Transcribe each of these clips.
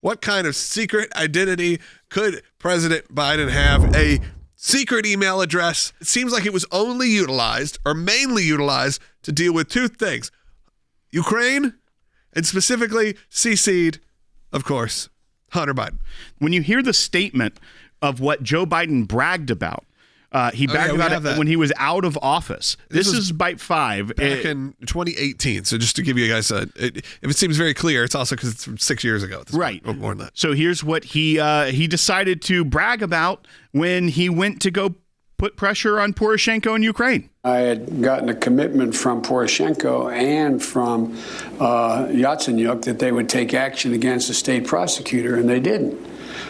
What kind of secret identity could President Biden have? A secret email address. It seems like it was only utilized or mainly utilized to deal with two things: Ukraine and specifically CC'd, of course, Hunter Biden. When you hear the statement of what Joe Biden bragged about, he bragged about it when he was out of office. This is Bite 5. Back in 2018. So just to give you guys if it seems very clear, it's also because it's from 6 years ago. Right. More than that. So here's what he decided to brag about when he went to go put pressure on Poroshenko in Ukraine. I had gotten a commitment from Poroshenko and from Yatsenyuk that they would take action against the state prosecutor, and they didn't.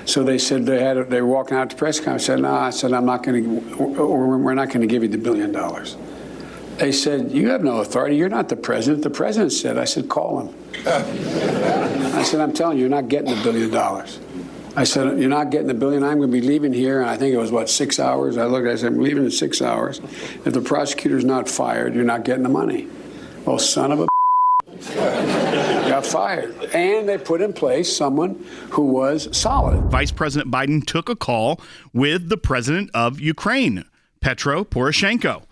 So they said they were walking out to press conference. I said, no, I'm not going to, we're not going to give you the $1 billion. They said, you have no authority. You're not the president. The president said. I said, call him. I said, I'm telling you, you're not getting the $1 billion. I said, you're not getting the $1 billion. I'm going to be leaving here. And I think it was, 6 hours? I said, I'm leaving in 6 hours. If the prosecutor's not fired, you're not getting the money. Well, son of a got fired. And they put in place someone who was solid. Vice President Biden took a call with the president of Ukraine, Petro Poroshenko.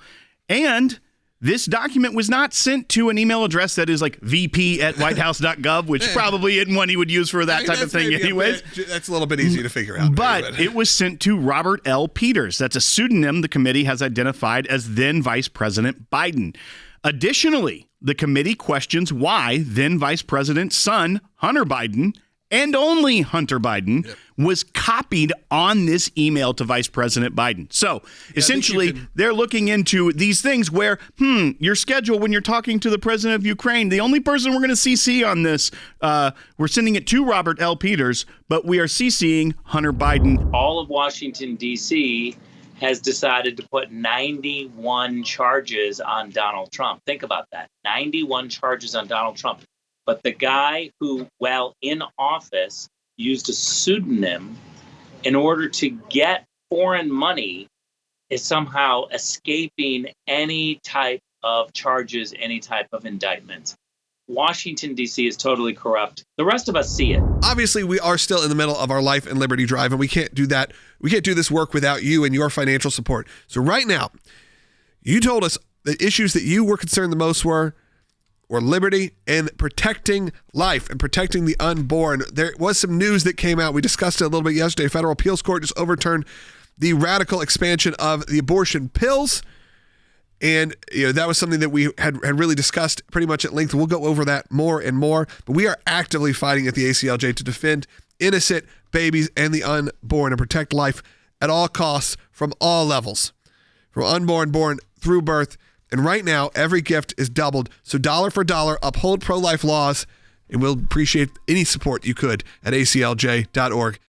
And this document was not sent to an email address that is like vp@whitehouse.gov, which probably isn't one he would use for that type of thing anyways. That's a little bit easy to figure out. But it was sent to Robert L. Peters. That's a pseudonym the committee has identified as then Vice President Biden. Additionally, the committee questions why then Vice President's son, Hunter Biden, and only Hunter Biden, was copied on this email to Vice President Biden. So essentially, they're looking into these things where, your schedule when you're talking to the president of Ukraine, the only person we're going to CC on this, we're sending it to Robert L. Peters, but we are CCing Hunter Biden. All of Washington, D.C. has decided to put 91 charges on Donald Trump. Think about that. 91 charges on Donald Trump. But the guy who, while in office, used a pseudonym in order to get foreign money is somehow escaping any type of charges, any type of indictment. Washington, D.C. is totally corrupt. The rest of us see it. Obviously, we are still in the middle of our life and liberty drive, and we can't do that. We can't do this work without you and your financial support. So right now, you told us the issues that you were concerned the most were liberty and protecting life and protecting the unborn. There was some news that came out. We discussed it a little bit yesterday. Federal appeals court just overturned the radical expansion of the abortion pills. And that was something that we had really discussed pretty much at length. We'll go over that more and more. But we are actively fighting at the ACLJ to defend innocent babies and the unborn and protect life at all costs from all levels, from unborn, born, through birth. And right now, every gift is doubled. So dollar for dollar, uphold pro-life laws, and we'll appreciate any support you could at aclj.org.